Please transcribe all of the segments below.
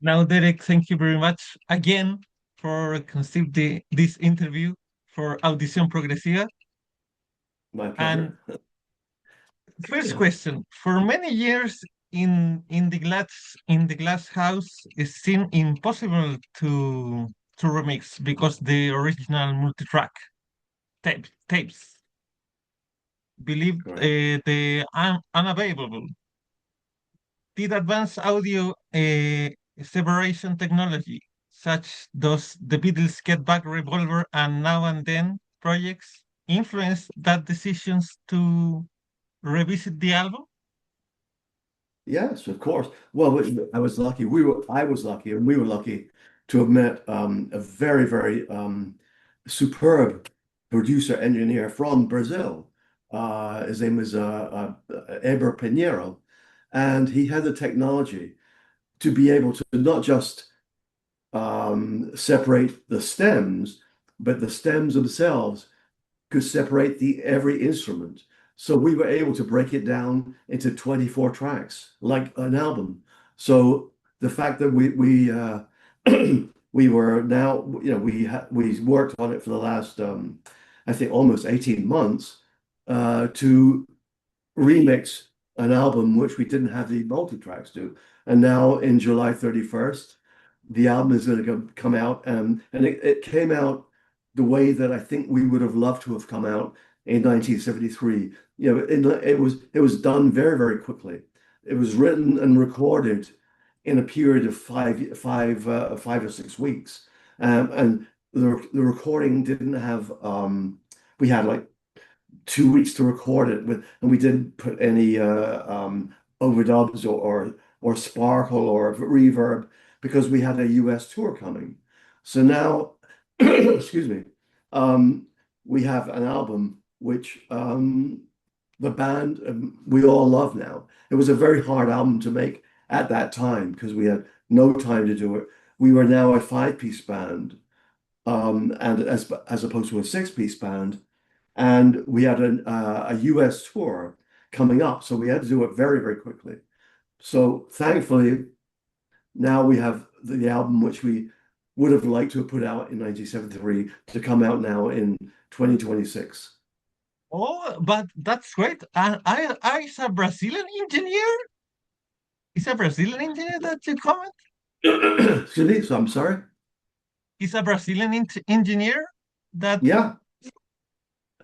Now, Derek, thank you very much again for conducting this interview for Audición Progresiva. My And pleasure. first question: for many years in the glass house, it seemed impossible to remix because the original multi-track tapes believed Correct. the unavailable. Did advanced audio separation technology, such does the Beatles Get Back Revolver and Now and Then projects, influence that decisions to revisit the album? Yes, of course. Well, I was lucky. I was lucky, and we were lucky to have met a very, very superb producer engineer from Brazil. His name was Eber Pinheiro, and he had the technology to be able to not just separate the stems, but the stems themselves could separate the every instrument. So we were able to break it down into 24 tracks, like an album. So the fact that we were now, we worked on it for the last I think almost 18 months to remix an album which we didn't have the multi-tracks to. And now in July 31st, the album is going to come out, and it came out the way that I think we would have loved to have come out in 1973. It was done very, very quickly. It was written and recorded in a period of 5 or 6 weeks, and the recording didn't have. We had like 2 weeks to record it with, and we didn't put any overdubs or sparkle or reverb because we had a US tour coming. So now, excuse me, we have an album which the band we all love now. It was a very hard album to make at that time because we had no time to do it. We were now a five-piece band, and as opposed to a six-piece band, and we had a US tour coming up, so we had to do it very, very quickly. So thankfully, now we have the album which we would have liked to have put out in 1973 to come out now in 2026. Oh, but that's great. And I is a Brazilian engineer? Is a Brazilian engineer that you comment? Excuse me, so I'm sorry. Is a Brazilian engineer that? Yeah,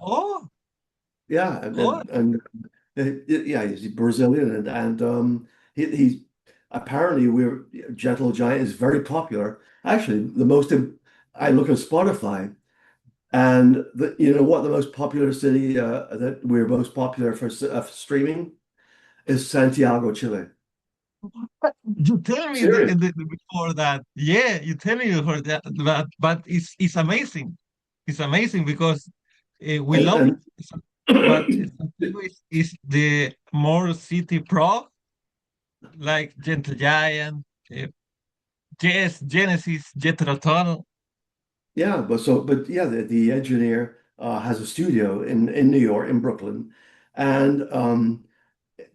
Oh, yeah, oh, yeah, he's Brazilian, and he's apparently we're Gentle Giant is very popular. Actually, I look at Spotify, and you know what the most popular city that we're most popular for streaming is Santiago, Chile. you tell me Serious. before that. Yeah, you tell me before that. But it's amazing. It's amazing because we And love it. and But Santiago is the more city pro, like Gentle Giant, uh, Yes, Genesis, Jethro Tull. yeah, but yeah, the engineer has a studio in New York, in Brooklyn, and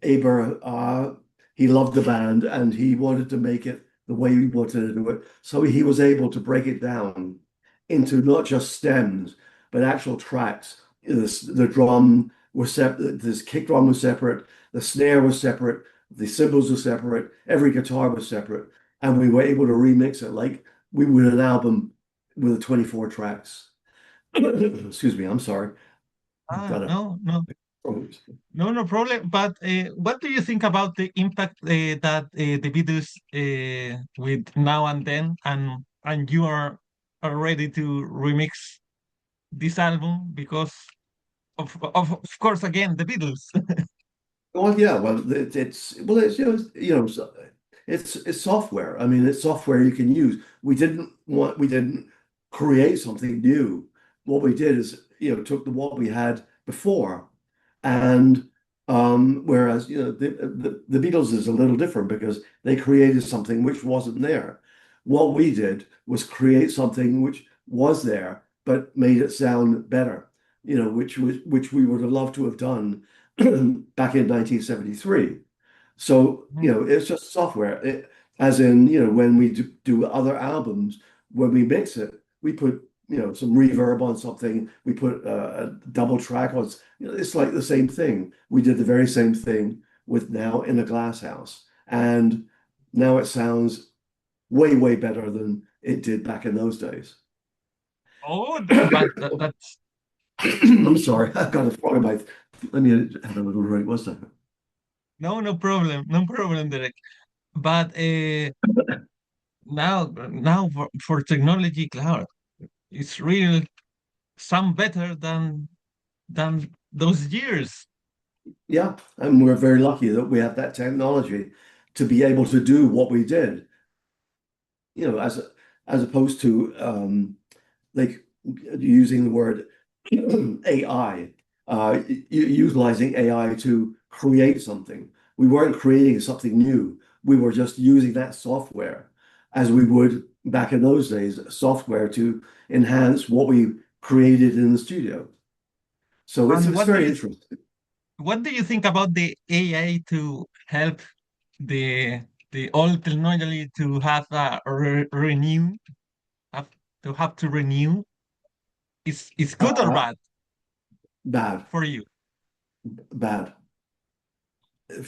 Aber, he loved the band and he wanted to make it the way he wanted to do it. So he was able to break it down into not just stems, but actual tracks. The drum was separate, this kick drum was separate, the snare was separate, the cymbals were separate, every guitar was separate. And we were able to remix it like we would an album with 24 tracks. Excuse me, I'm sorry. I've got a No, no, no problem. But what do you think about the impact that the Beatles with Now and Then, and you are ready to remix this album because of course again the Beatles. Well, yeah, well, it's it's software. I mean, it's software you can use. We didn't create something new. What we did is, took what we had before, and whereas the Beatles is a little different because they created something which wasn't there. What we did was create something which was there but made it sound better. Which we would have loved to have done back in 1973. So, Mhm. it's just software. As in, when we do other albums, when we mix it, we put, some reverb on something. We put a double track on. It's like the same thing. We did the very same thing with Now in a Glass House. And now it sounds way, way better than it did back in those days. Oh, but that's I'm sorry, I've got a frog in my. Let me have a little drink. What's that? no problem, no problem, Derek. But now for technology cloud, it's really some better than those years. Yeah, and we're very lucky that we have that technology to be able to do what we did. As opposed to like using the word AI, utilizing AI to create something. We weren't creating something new. We were just using that software as we would back in those days, software to enhance what we created in the studio. So it's And it's very interesting. what do you think about the AI to help the the old technology to have a renew have to renew? Is good or Uh, bad bad, for you? bad.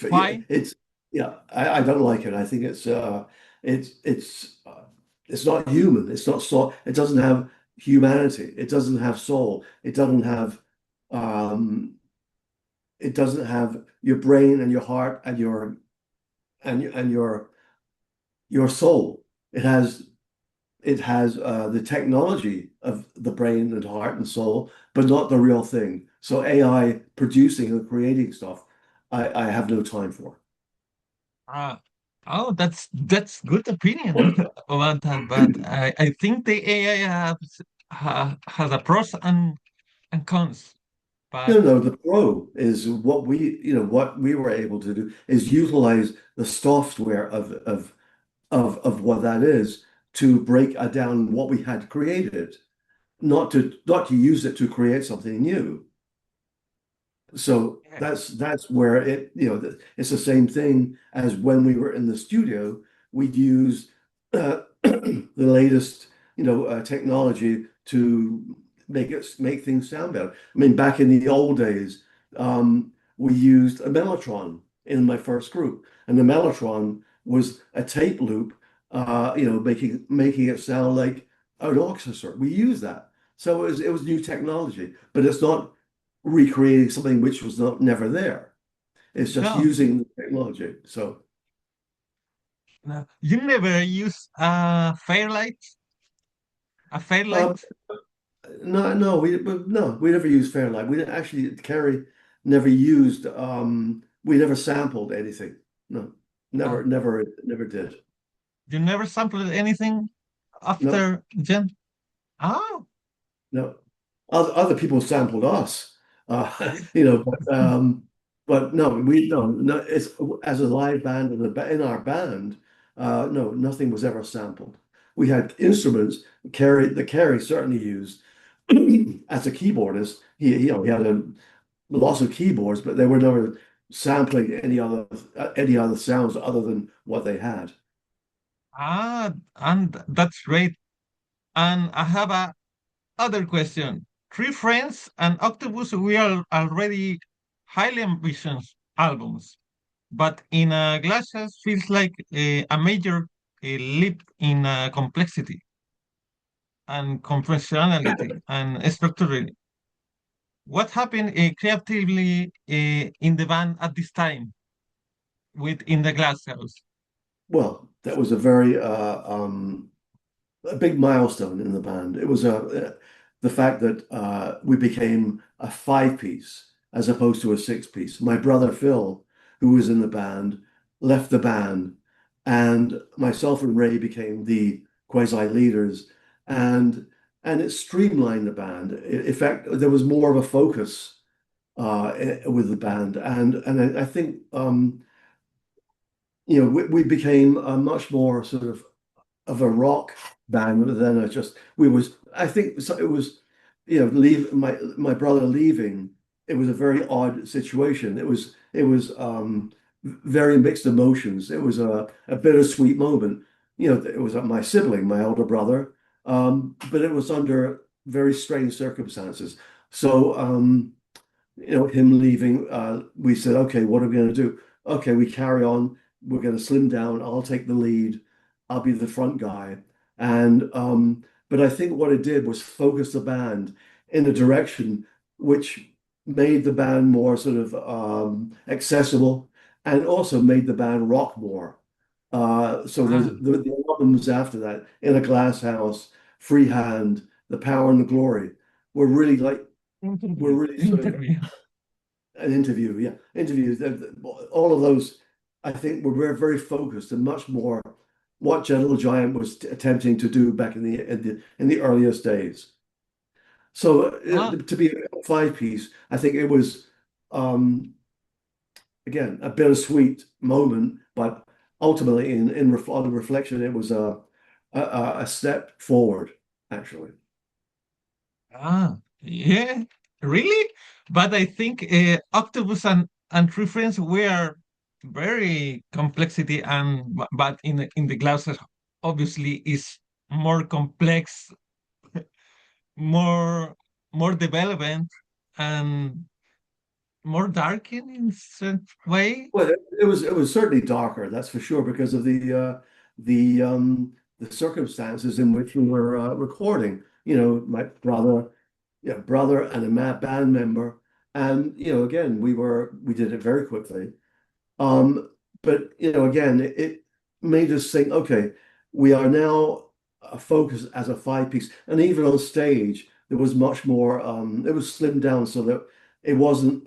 Why? It's yeah, I don't like it. I think it's it's it's not human. It's not soul. It doesn't have humanity. It doesn't have soul. Um it doesn't have your brain and your heart and your soul. It has the technology of the brain and heart and soul, but not the real thing. So AI producing and creating stuff, I have no time for. Ah, oh, that's good opinion about that. But I think the AI has a pros and cons. No, But no, the pro is what we were able to do is utilize the software of what that is to break down what we had created, not to use it to create something new. So yeah, that's where it's the same thing as when we were in the studio. We'd use the latest, technology to make things sound better. I mean, back in the old days, we used a mellotron in my first group, and the mellotron was a tape loop, making it sound like an orchestra. We used that, so it was new technology, but it's not recreating something which was never there. It's just no, using the technology. So no, you never use a um, Fairlight. no, no, we never used Fairlight. We didn't actually. Carrie never used. We never sampled anything. No, never, Oh, never, never did. you never sampled anything No, after Gen. Oh, no. Other people sampled us. But no, no. It's as a live band in our band. No, nothing was ever sampled. We had instruments. Carrie certainly used as a keyboardist. He had lots of keyboards, but they were never sampling any other sounds other than what they had. and that's great. And I have a other question. Three Friends and Octopus, we are already highly ambitious albums, but in Glasses feels like a major leap in complexity and conventionality and structure. What happened creatively in the band at this time with In the Glass House? Well, that was a big milestone in the band. It was the fact that we became a five-piece as opposed to a six-piece. My brother Phil, who was in the band, left the band, and myself and Ray became the quasi leaders, and it streamlined the band. In fact, there was more of a focus with the band, and I think we became a much more sort of a rock band than we was. I think so it was, leave my brother leaving. It was a very odd situation. It was very mixed emotions. It was a bittersweet moment. It was my sibling, my older brother, but it was under very strange circumstances. So, him leaving, we said, okay, what are we going to do? Okay, we carry on. We're going to slim down. I'll take the lead. I'll be the front guy. And but I think what it did was focus the band in a direction which made the band more sort of accessible and also made the band rock more. So there's Ah, the albums after that, In a Glass House, Freehand, The Power and the Glory, were really like were interview, really sort of interview. an interview, yeah, interviews. All of those, I think, were very, very focused and much more what Gentle Giant was attempting to do back in the earliest days. So Ah, to be a five piece, I think it was um, again a bittersweet moment, but ultimately, on reflection, it was a step forward, actually. yeah, really? But I think Octopus and True Friends were very complexity and but in the glasses obviously is more complex, more more development and more dark in certain way. Well, it was certainly darker, that's for sure, because of the circumstances in which we were recording. My brother and a band member, and again, we did it very quickly. Um, but again, it made us think, okay, we are now focused as a five piece, and even on stage, there was much more. It was slimmed down so that it wasn't.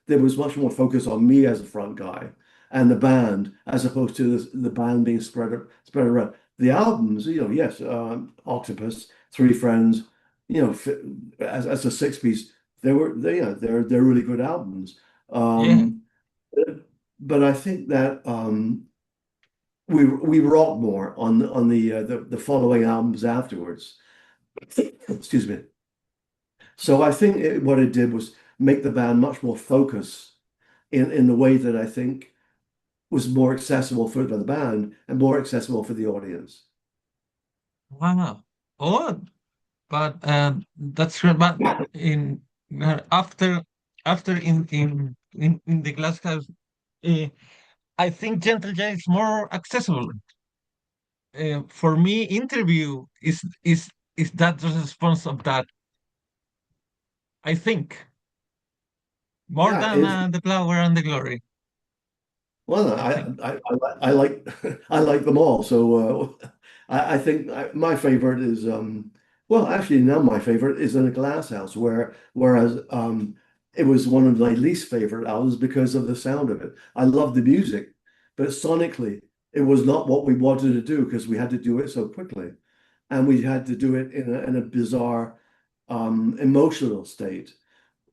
There was much more focus on me as a front guy and the band, as opposed to the band being spread around. The albums, yes, Octopus, Three Friends, as a six piece, they're really good albums. Yeah. Um, but I think that we rock more on the following albums afterwards. Excuse me. So I think what it did was make the band much more focused in the way that I think was more accessible for the band and more accessible for the audience. Wow. Oh, but that's true. But in after in the glass house, uh, I think Gentle Giant is more accessible. For me, interview is that the response of that. I think more Yeah, than it's the flower and the glory. well, I think. I like I like them all. So I think my favorite is well, actually now my favorite is In a Glass House, whereas it was one of my least favorite albums because of the sound of it. I love the music, but sonically it was not what we wanted to do because we had to do it so quickly, and we had to do it in a bizarre emotional state.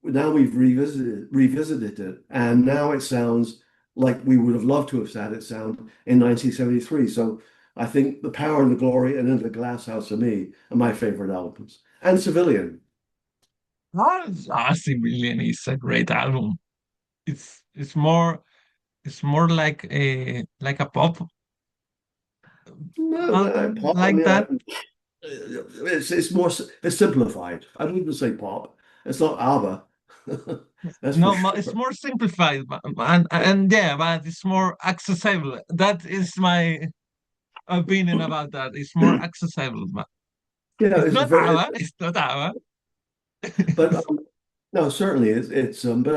Now we've revisited it, and now it sounds like we would have loved to have had it sound in 1973. So I think The Power and the Glory and Into the Glass House for me are my favorite albums. And Civilian. Civilian is a great album. It's more like a pop No, no, album pop. I like mean, that. it's more it's simplified. I wouldn't even say pop. It's not ABBA. That's for No, sure. it's more simplified, and yeah, but it's more accessible. That is my opinion about that. It's more accessible, but Yeah, it's it's not very. ABBA. It's not ABBA. But no, certainly it's but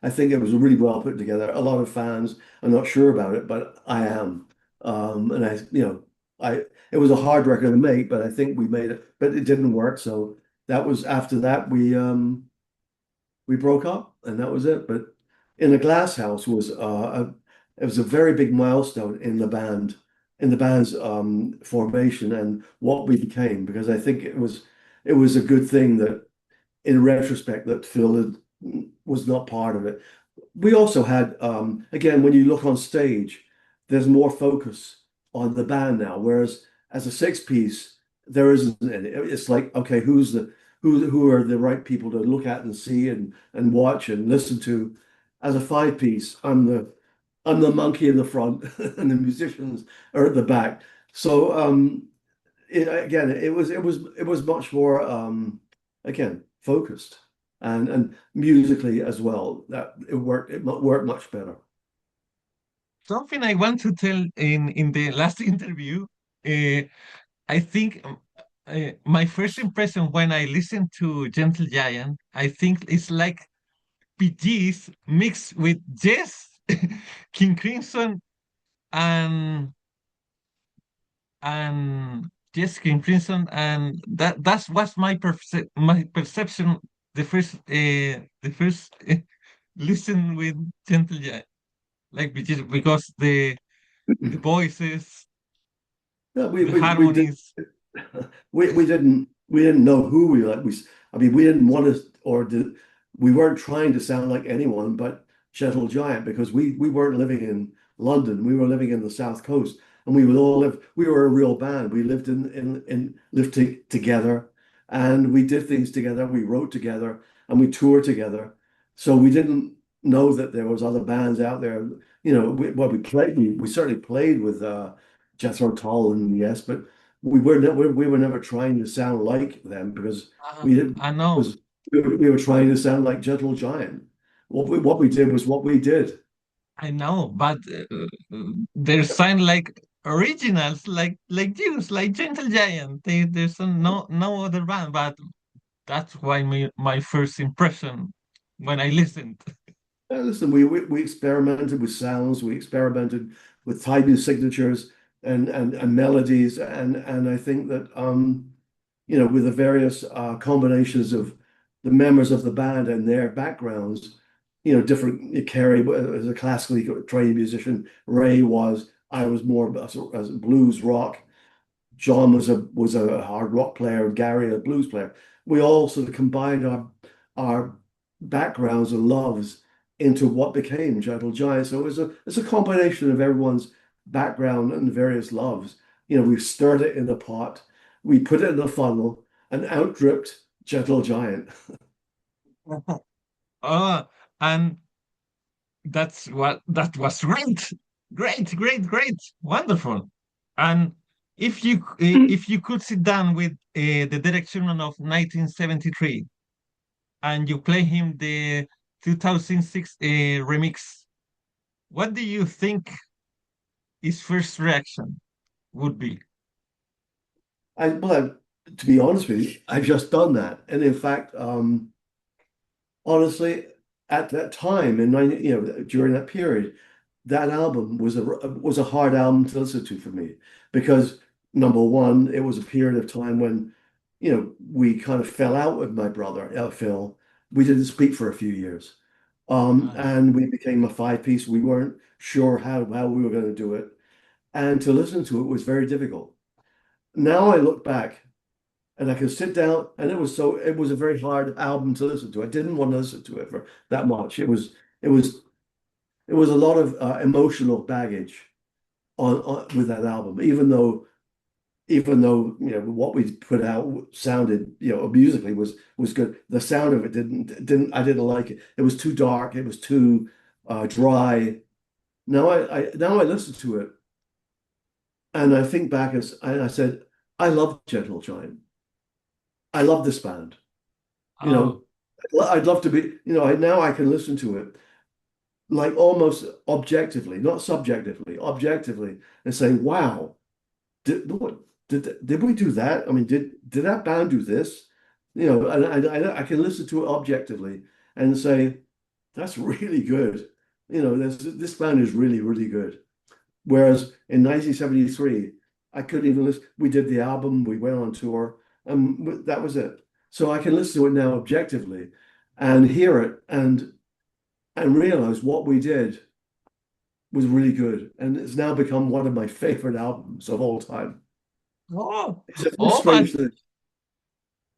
I think it was really well put together. A lot of fans are not sure about it, but I am. And I it was a hard record to make, but I think we made it, but it didn't work. So that was after that we broke up and that was it. But In a Glass House was it was a very big milestone in the band's formation and what we became, because I think it was a good thing that in retrospect that was not part of it. We also had, again, when you look on stage, there's more focus on the band now, whereas as a six piece, there isn't any. It's like, okay, who are the right people to look at and see and watch and listen to. As a five piece, I'm I'm the monkey in the front, and the musicians are at the back. So again, it was much more again focused and musically as well. That it worked much better. Something I want to tell in the last interview, uh, I think my first impression when I listened to Gentle Giant, I think it's like PGs mixed with Jazz, King Crimson, and and Jazz, King Crimson, and that's was my perception the first listen with Gentle Giant, like PGs, because the voices, Yeah, the harmonies. we didn't know who we like. I mean, we didn't want to, we weren't trying to sound like anyone but Gentle Giant because we weren't living in London. We were living in the South Coast, and we would all live. We were a real band. We lived together, and we did things together. We wrote together, and we toured together. So we didn't know that there was other bands out there. We played. We certainly played with Jethro Tull and yes, but we were never trying to sound like them because we didn't I know, because we were trying to sound like Gentle Giant. What we did was what we did. I know, but they sound like originals, like Jews, like Gentle Giant. There's no other band, but that's why my first impression when I listened. Listen, we experimented with sounds, we experimented with timing signatures and melodies, and I think that with the various combinations of the members of the band and their backgrounds, different. Kerry was a classically trained musician. Ray was. I was more as a blues rock. John was a hard rock player, and Gary a blues player. We all sort of combined our backgrounds and loves into what became Gentle Giant. So it's a combination of everyone's background and various loves. We stirred it in a pot, we put it in a funnel, and out dripped Gentle Giant. Oh, and that was great, wonderful. And if you could sit down with the Derek Shulman of 1973 and you play him the 2006 remix, what do you think his first reaction would be? To be honest with you, I've just done that, and in fact, honestly, at that time during that period, that album was a hard album to listen to for me because number one, it was a period of time when we kind of fell out with my brother Phil. We didn't speak for a few years, and we became a five-piece. We weren't sure how we were going to do it, and to listen to it was very difficult. Now I look back and I can sit down, and it was a very hard album to listen to. I didn't want to listen to it for that much. It was a lot of emotional baggage on with that album, even though what we put out sounded musically was good. The sound of it didn't I didn't like it. It was too dark. It was too dry. Now I listen to it and I think back and I said I love Gentle Giant. I love this band. You Oh, know, I'd love to be. Now I can listen to it like almost objectively, not subjectively, objectively, and say, "Wow, what did we do that? I mean, did that band do this?" And I can listen to it objectively and say, "That's really good." This band is really, really good. Whereas in 1973, I couldn't even listen. We did the album, we went on tour, and that was it. So I can listen to it now objectively and hear it and realize what we did was really good. And it's now become one of my favorite albums of all time. oh, It's a oh, strange thing.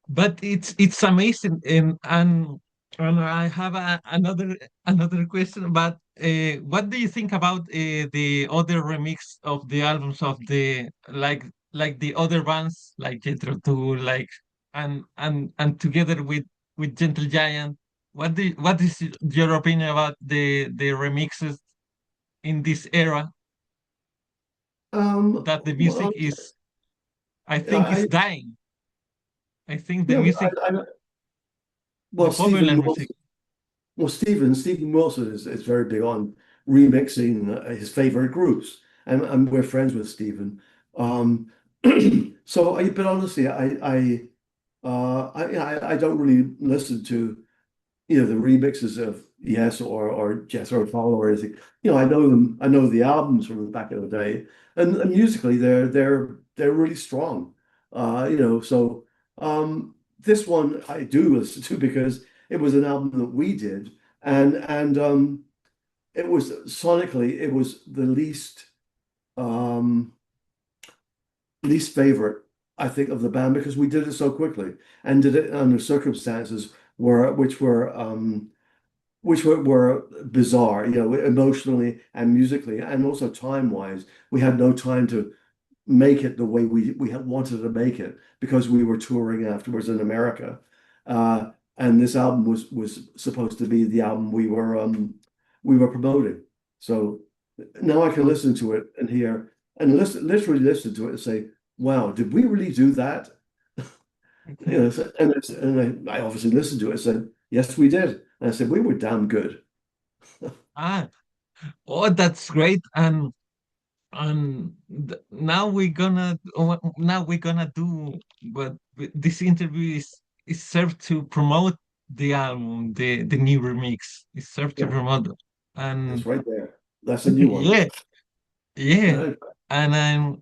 but it's amazing. And I have another question. But what do you think about the other remix of the albums of the like the other bands like Jethro Tull, like and together with Gentle Giant? What is your opinion about the remixes? in this era that the music Well, is, I think, is I, dying. I think the yeah, music, the well, popular music. Stephen Wilson is very big on remixing his favorite groups, and we're friends with Stephen. Um, but honestly, I don't really listen to the remixes of Yes or Jethro Tull or anything. I know them. I know the albums from back in the day, and musically they're really strong. So this one I do listen to because it was an album that we did, and it was sonically it was the um, least favorite I think of the band because we did it so quickly and did it under circumstances were bizarre, emotionally and musically, and also time-wise. We had no time to make it the way we had wanted to make it because we were touring afterwards in America. And this album was supposed to be the album we were promoting. So now I can listen to it and hear and literally listen to it and say, "Wow, did we really do that?" And I obviously listened to it and said, "Yes, we did." And I said, "We were damn good." Ah, oh, that's great. And now we're gonna do what this interview is served to promote the album, the new remix is served to Yeah, promote it. it's And right there. That's a new one. yeah, yeah. Uh, And I'm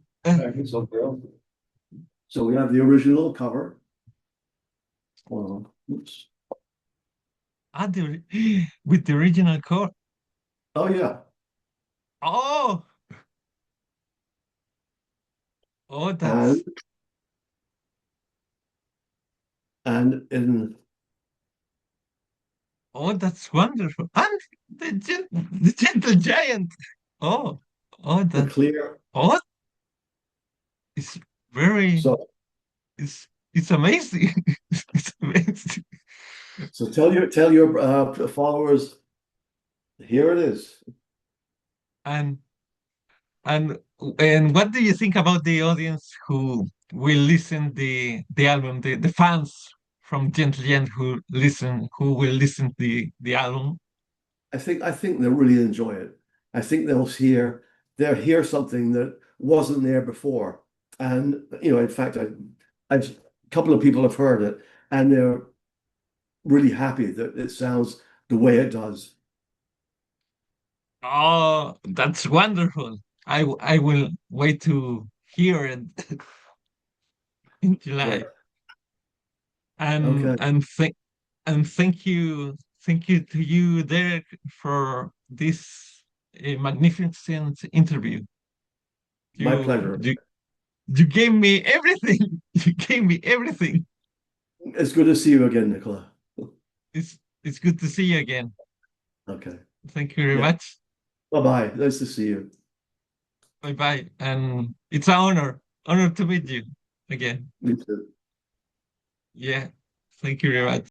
So we have the original cover. Oops. with the original chord. Oh yeah, Oh, oh, and and in that's wonderful. And the gentle giant. Oh, oh, the that, clear. oh, it's very, So it's amazing. It's amazing. so tell your followers here it is. And and and what do you think about the audience who will listen the album, the fans from Gentle Giant who will listen the album? I think they'll really enjoy it. I think they'll hear something that wasn't there before. And in fact, I've a couple of people have heard it and they're really happy that it sounds the way it does. Oh, that's wonderful. I will wait to hear it in Great. July. And Okay. and thank and thank you to you, Derek, for this magnificent interview. My You pleasure. you you gave me everything. You gave me everything. It's good to see you again, Nicola. It's good to see you again. Okay. Thank you very Yeah. much. Bye-bye. Nice to see you. Bye bye. And it's an honor to meet you again. Me too. Yeah. Thank you very much.